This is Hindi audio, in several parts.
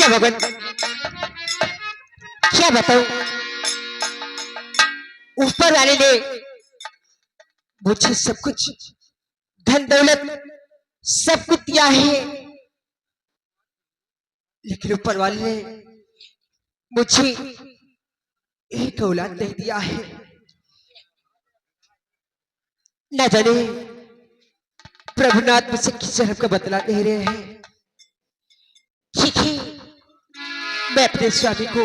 क्या भगवान, क्या बताऊं, ऊपर वाले ने मुझे सब कुछ, धन दौलत सब कुछ दिया है, लेकिन ऊपर वाले ने मुझे एक औलाद नहीं दिया है। न जाने प्रभुनाथ मुझसे किस तरह का बदला दे रहे हैं। ठीक है, मैं अपने स्वामी को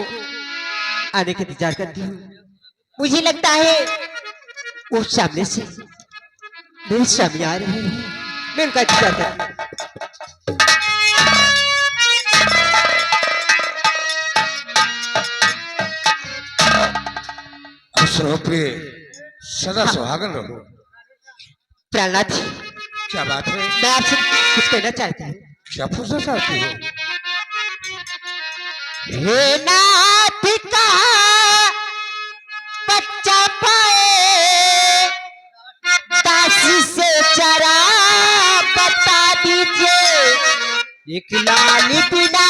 आने का इंतजार करती हूँ। मुझे लगता है वो सामने से मेरे स्वामी आ रहे हैं, मैं उनका इंतजार करती हूँ। खुश रहो प्रिय, सदा सुहागन रहो। प्रहलाद जी, क्या बात है? मैं आपसे कुछ कहना चाहती हूँ। क्या पूछना चाहती हो? हे नाथ का बच्चा पाए, दासी से जरा बता दीजिए, एक लाल बिना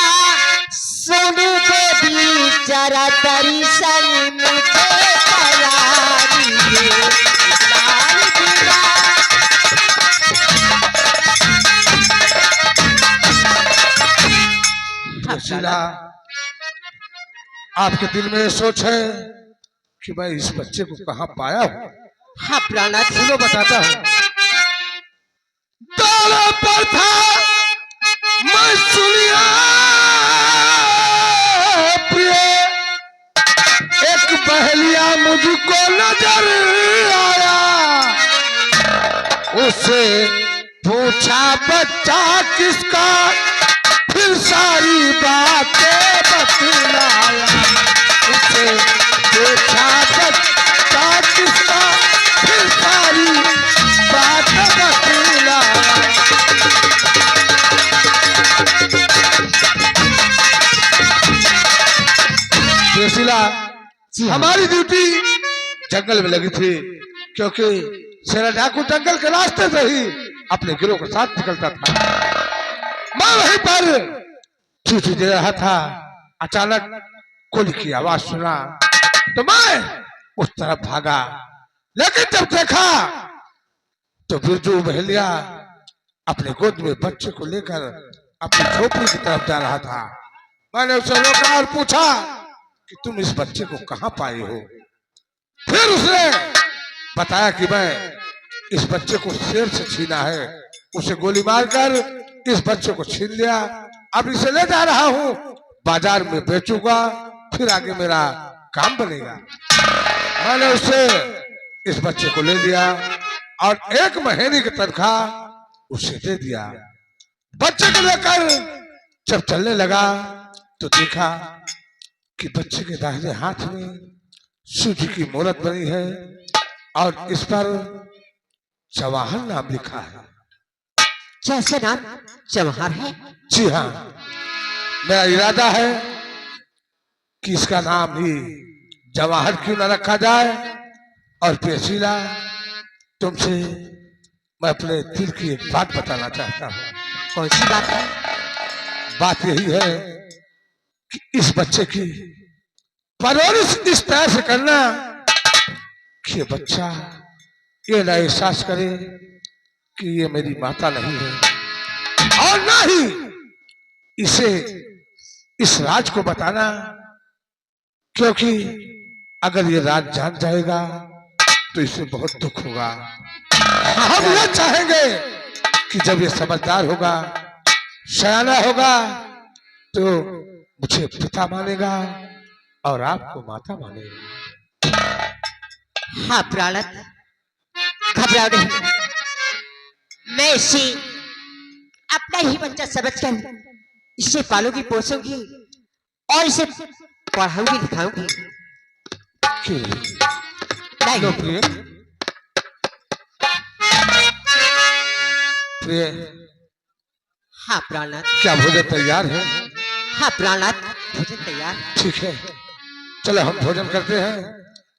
सुन देवी जरा दर्शन मुझे करा दीजिए, लाल बिना। सुशीला, आपके दिल में ये सोच है कि मैं इस बच्चे को कहाँ पाया हूँ? हाँ प्राणनाथ, सुनो बताता हूँ। दौलत पर था मैं सुनिया प्रिय, एक बहलिया मुझको नजर आया, उससे पूछा बच्चा किसका, फिर सारी बातें बतलाया, उससे पूछा बच्चा किसका, फिर सारी बातें बतलाया। सुशीला, हमारी ड्यूटी जंगल में लगी थी, क्योंकि शेरा डाकू जंगल के रास्ते से ही अपने गिरोह के साथ निकलता था। मैं वहीं पर ड्यूटी दे रहा था, अचानक गोली की आवाज सुना तो मैं उस तरफ भागा, लेकिन जब देखा तो बिरजू बहलिया अपने गोद में बच्चे को लेकर अपनी झोपड़ी की तरफ जा रहा था। मैंने उसे रोका और पूछा कि तुम इस बच्चे को कहाँ पाए हो? फिर उसने बताया कि मैं इस बच्चे को शेर से छीना है, उसे गोली मारकर इस बच्चे को छीन लिया, अब इसे ले जा रहा हूँ, बाजार में बेचूंगा, फिर आगे मेरा काम बनेगा। मैंने उससे इस बच्चे को ले लिया और 1 महीने की तनख्वाह उसे दे दिया। बच्चे को लेकर जब चलने लगा तो देखा कि बच्चे के दाहिने हाथ में शिव जी की मूर्त बनी है और इस पर जवाहर नाम लिखा है। क्या इसका नाम जवाहर है? जी हाँ, मेरा इरादा है कि इसका नाम ही जवाहर क्यों न रखा जाए। और पेशीला, तुमसे मैं अपने दिल की एक बात बताना चाहता हूँ। कौन सी बात है? बात यही है कि इस बच्चे की परवरिश इस तरह से करना कि ये बच्चा ये ना एहसास करे कि ये मेरी माता नहीं है, और ना ही इसे इस राज को बताना, क्योंकि अगर ये राज जान जाएगा तो इसे बहुत दुख होगा। हम ये चाहेंगे कि जब ये समझदार होगा, सयाना होगा, तो मुझे पिता मानेगा और आपको माता मानेगा। हाँ प्राणनाथ, घबराओ नहीं, मैं इसे अपना ही बच्चा समझकर इसे पालूंगी, पोसूंगी और इसे पढ़ाऊंगी, लिखाऊंगी। लो प्रिय, प्रिय, हाँ प्राणनाथ। क्या भोजन तैयार है? हाँ प्राणनाथ, भोजन तैयार। ठीक है, चलो हम भोजन करते हैं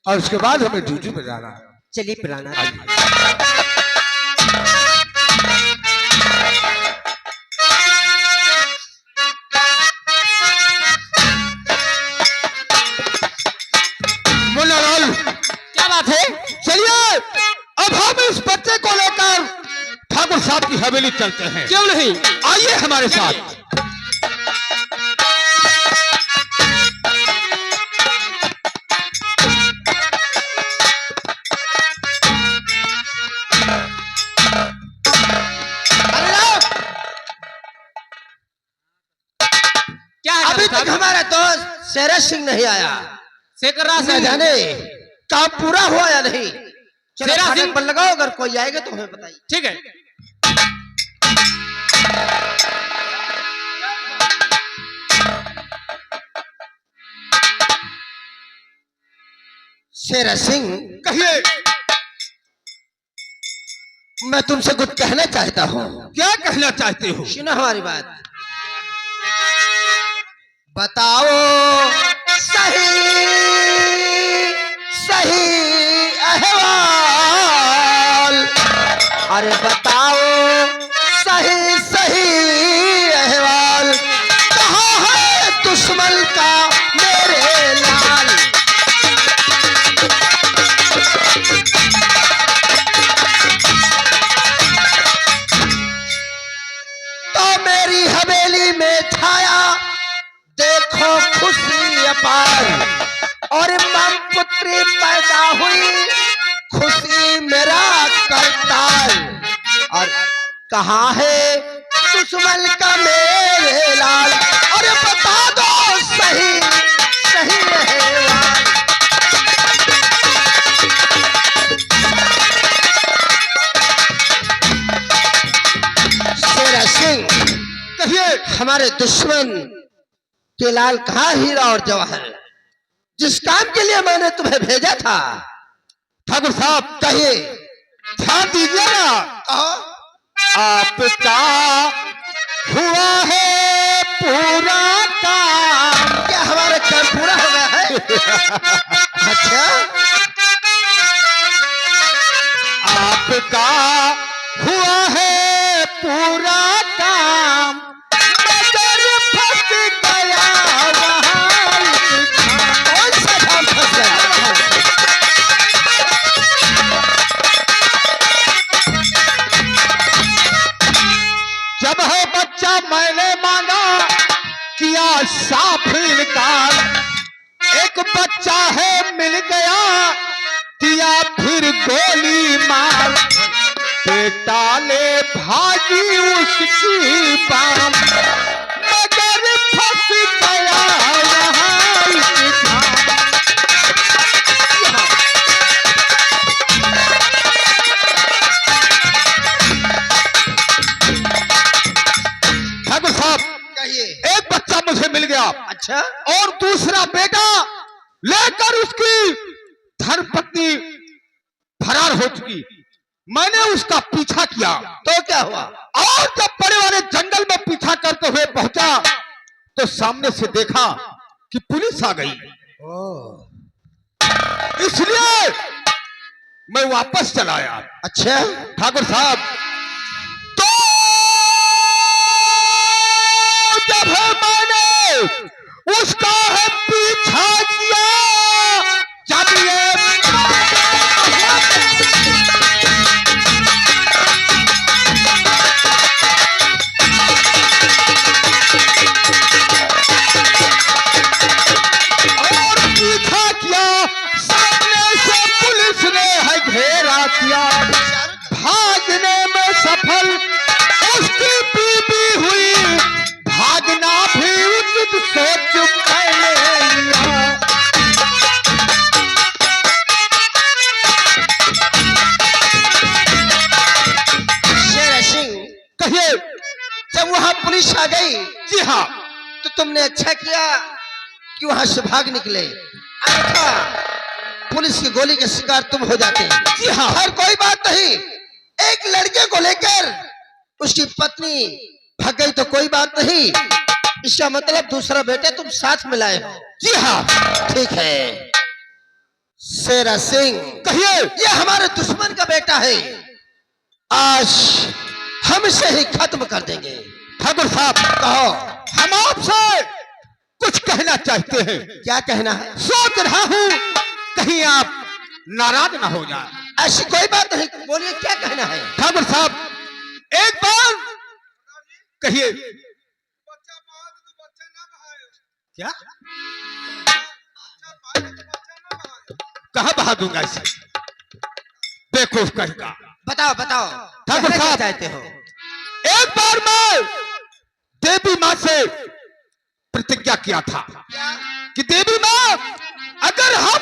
और उसके बाद हमें ड्यूटी पे जाना है। चलिए प्राणनाथ। बात है? चलिए अब हम इस बच्चे को लेकर ठाकुर साहब की हवेली चलते हैं। क्यों नहीं? आइए हमारे साथ। क्या है अभी खालिद तक साहब? हमारा दोस्त शेरा सिंह नहीं आया। शेखर राज न सिंह। जाने काम पूरा हुआ या नहीं। चलो शेरा फाटक सिंह- पर लगाओ, अगर कोई आएगा तो हमें बताइए। ठीक है। शेरा सिंह, कहिए मैं तुमसे कुछ कहना चाहता हूँ। क्या कहना चाहते हो? सुनो हमारी बात। बताओ सही सही अहवाल। अरे बताओ सही सही अहवाल। कहाँ है दुश्मन का मेरे लाल। तो मेरी हवेली में छाया देखो खुशी अपार। और मां पुत्री पैदा हुई खुशी मेरा करतार। और कहाँ है दुश्मन का मेरे लाल। अरे बता दो सही सही है लाल। शेरा सिंह, कहिए हमारे दुश्मन के लाल कहाँ हीरा और जवाहर, जिस काम के लिए मैंने तुम्हें भेजा था। ठाकुर साहब कहिए। ध्यान दीजिए ना। कहो। आपका हुआ है पूरा काम। क्या हमारा काम पूरा हो गया है? अच्छा, आपका हुआ है पूरा काम मगर फंस गया वहाँ कौन सा काम फंस गया? जब है बच्चा मैंने मांगा किया साफ इनकार। एक बच्चा है मिल गया दिया फिर गोली मार। बेटा ले भागी उसकी बाम मगर फंस गया वहाँ इस धाम। ठाकुर साहब कहिए। एक बच्चा मुझे मिल गया अच्छा, और दूसरा बेटा लेकर उसकी धर्मपत्नी फरार हो चुकी। मैंने उसका पीछा किया तो क्या हुआ? और जब बड़े वाले जंगल में पीछा करते हुए पहुंचा तो सामने से देखा कि पुलिस आ गई। इसलिए मैं वापस चला आया। अच्छा, ठाकुर साहब तो जब है मैंने उसका है पीछा किया जब ये और पीछा किया सामने से पुलिस ने है घेरा किया। भागने में सफल उसकी बीबी हुई भागना भी उचित सोच मैंने लिया। शेरा सिंह, कहिए। जब वहां पुलिस आ गई जी हाँ, तो तुमने अच्छा किया कि वहां से भाग निकले। अन्यथा पुलिस की गोली के शिकार तुम हो जाते। जी हाँ। हर कोई बात नहीं, एक लड़के को लेकर उसकी पत्नी भाग गई तो कोई बात नहीं। इसका मतलब दूसरा बेटे तुम साथ में लाए हो। जी हाँ। ठीक है शेरा सिंह, कहिए। ये हमारे दुश्मन का बेटा है। आज हम इसे ही खत्म कर देंगे। ठाकुर साहब कहो, हम आपसे कुछ कहना चाहते हैं। क्या कहना है? सोच रहा हूँ कहीं आप नाराज ना हो जाए। ऐसी कोई बात नहीं, बोलिए क्या कहना है। ठाकुर साहब एक बार कहिए। क्या कहा बहा दूंगा इसे, बेवकूफ कहेगा। बताओ बताओ, ठाकुर कहना क्या साहब चाहते हो। एक बार मैं देवी माँ से प्रतिज्ञा किया था कि देवी माँ अगर हम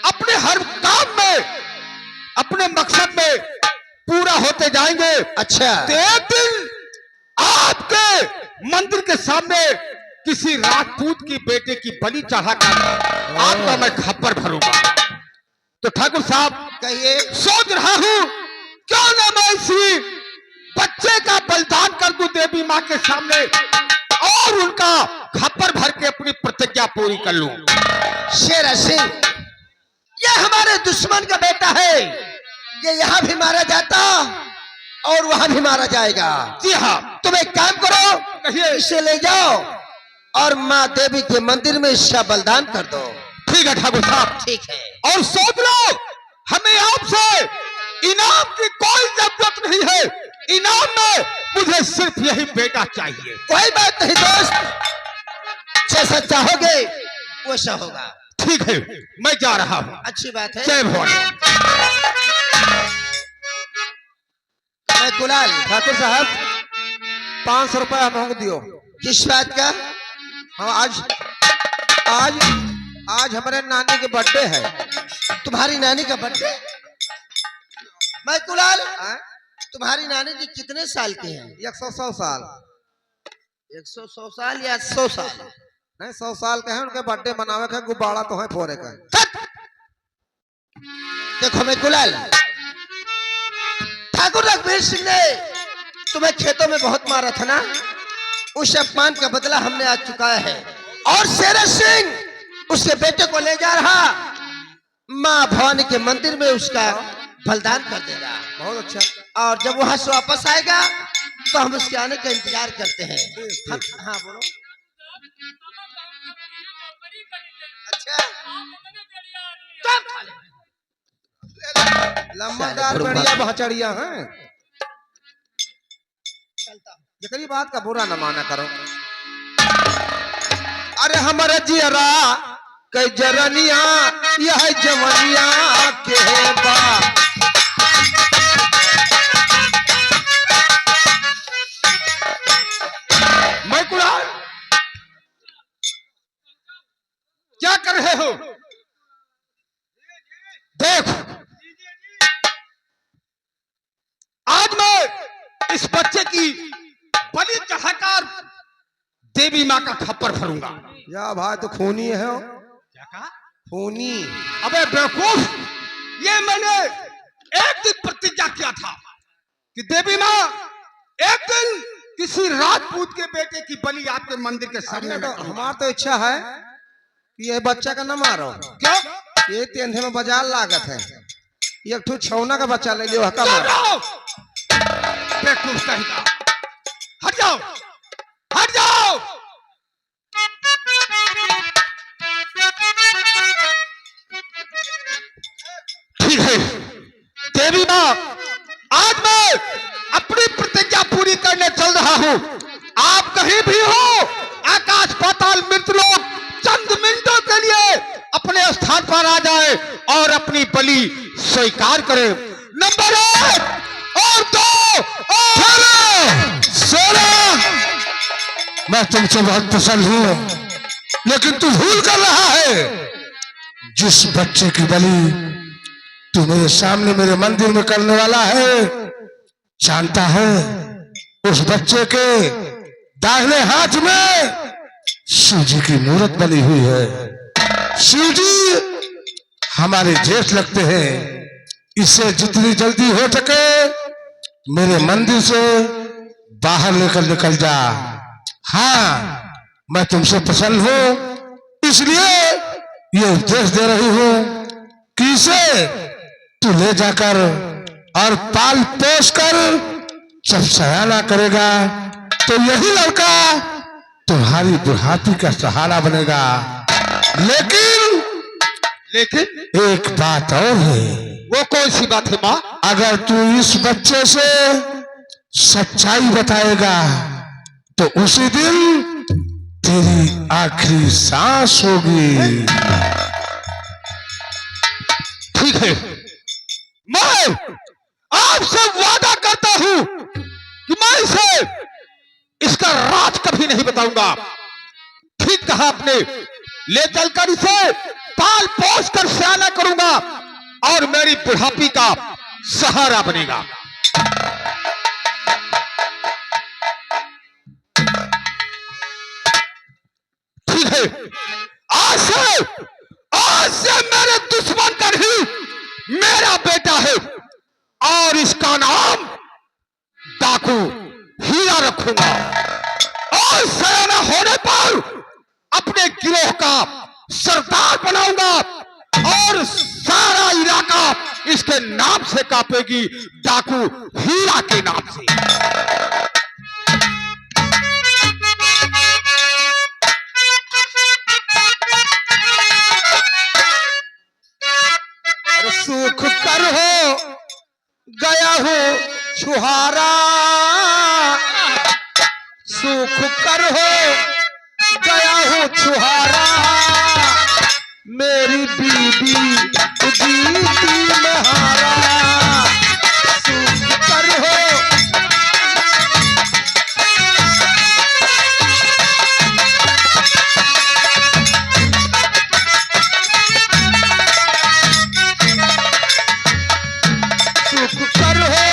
अपने हर काम में अपने मकसद में पूरा होते जाएंगे, अच्छा तो एक दिन आपके मंदिर के सामने किसी राजपूत की बेटे की बलि चढ़ाकर आपका मैं खप्पर भरूंगा। तो ठाकुर साहब कहिए। सोच रहा हूं क्यों ना मैं इसी बच्चे का बलिदान कर दूं देवी माँ के सामने और उनका खप्पर भर के अपनी प्रतिज्ञा पूरी कर लूं। शेर सिंह, ये हमारे दुश्मन का बेटा है, ये यहाँ भी मारा जाता और वहां भी मारा जाएगा। जी हाँ, तुम एक काम करो, कहिए। इसे ले जाओ और माँ देवी के मंदिर में इसका बलिदान कर दो। ठीक है ठाकुर साहब, ठीक है। और सोच लो हमें आपसे इनाम की कोई जरूरत नहीं है, इनाम में मुझे सिर्फ यही बेटा चाहिए। कोई बात नहीं दोस्त, जैसा चाहोगे वैसा होगा। ठीक है, मैं जा रहा हूँ। अच्छी बात है। जय भगवान। मैं कुलाल। ठाकुर साहब 500 रुपया हमको दियो। किस बात का। हाँ आज आज आज हमारे नानी के बर्थडे है। तुम्हारी नानी का बर्थडे। मैं कुलाल, तुम्हारी नानी जी कितने साल की हैं। 100 साल 100 साल या 100 साल। नहीं 100 साल के हैं, उनके बर्थडे मनावे के गुब्बारा तो है फोड़े का। देखो मैं कुलाल, ठाकुर रघुवीर सिंह ने तुम्हें खेतों में बहुत मारा था ना, उस अपमान का बदला हमने आज चुकाया है और शेर सिंह उसके बेटे को ले जा रहा माँ भवानी के मंदिर में उसका बलिदान कर देगा। बहुत अच्छा। और जब वहां से वापस आएगा तो हम उसके आने का इंतजार करते हैं। हाँ बोलो। अच्छा लंबादार बढ़िया भचड़िया हैं। ये बात का बुरा न माना करो। अरे हमारे जियरा कई जरनिया यह जवनिया के बा। मैं कुलाल, क्या कर रहे हो? देख आज मैं इस बच्चे की बलि चढ़ाकर देवी माँ का खप्पर भरूंगा। या भाई तो खूनी है हो। क्या कहा? खूनी। अबे बेवकूफ, ये मैंने एक दिन प्रतिज्ञा किया था कि देवी माँ एक दिन किसी राजपूत के बेटे की बलि आपके मंदिर के सामने तो में करूंगा। हमार तो इच्छा है कि ये बच्चा का न मारो। क्यों? ये तेंधे में बाजार लागत है, एक ठू छौना का बच्चा ले लियो हका चुप मारो। रहो, बेवकूफ कहेगा। हट जाओ, हट जाओ। ठीक है देवी माँ, आज मैं अपनी प्रतिज्ञा पूरी करने चल रहा हूँ। आप कहीं भी हो, आकाश पाताल मृतलोक, चंद मिनटों के लिए अपने स्थान पर आ जाए और अपनी बलि स्वीकार करें। नंबर 1 और 2 और सोना, मैं तुमसे बहुत पसंद हूं, लेकिन तू भूल कर रहा है। जिस बच्चे की बलि तू मेरे सामने मेरे मंदिर में करने वाला है, जानता है उस बच्चे के दाहिने हाथ में शिव जी की मूर्त बनी हुई है। शिव जी हमारे जेठ लगते हैं, इससे जितनी जल्दी हो सके मेरे मंदिर से बाहर लेकर निकल जा। हाँ, मैं तुमसे प्रसन्न हूँ, इसलिए ये उपदेश दे रही हूँ कि इसे तू ले जाकर और पाल पोस कर जब सयाना करेगा तो यही लड़का तुम्हारी बुढ़ापी का सहारा बनेगा। लेकिन लेकिन एक बात और है, वो कौन सी बात है माँ? अगर तू इस बच्चे से सच्चाई बताएगा तो उसी दिन तेरी आखिरी सांस होगी। ठीक है, मैं आपसे वादा करता हूं कि मैं इसे इसका राज कभी नहीं बताऊंगा। ठीक कहा आपने, ले चलकर इसे पाल पोस कर सयाना करूंगा और मेरी बुढ़ापी का सहारा बनेगा। ठीक है, आज से मेरे दुश्मन का नहीं, मेरा बेटा है और इसका नाम डाकू हीरा रखूंगा। और सयाना होने पर अपने गिरोह का सरदार बनाऊंगा और सारा इलाका इसके नाम से कांपेगी, डाकू हीरा के नाम से। अरे सुख कर हो गया हो छुहारा, सुख कर हो गया हो छुहारा, मेरी बीबी जीती में हारा। सुख कर हो सुख कर हो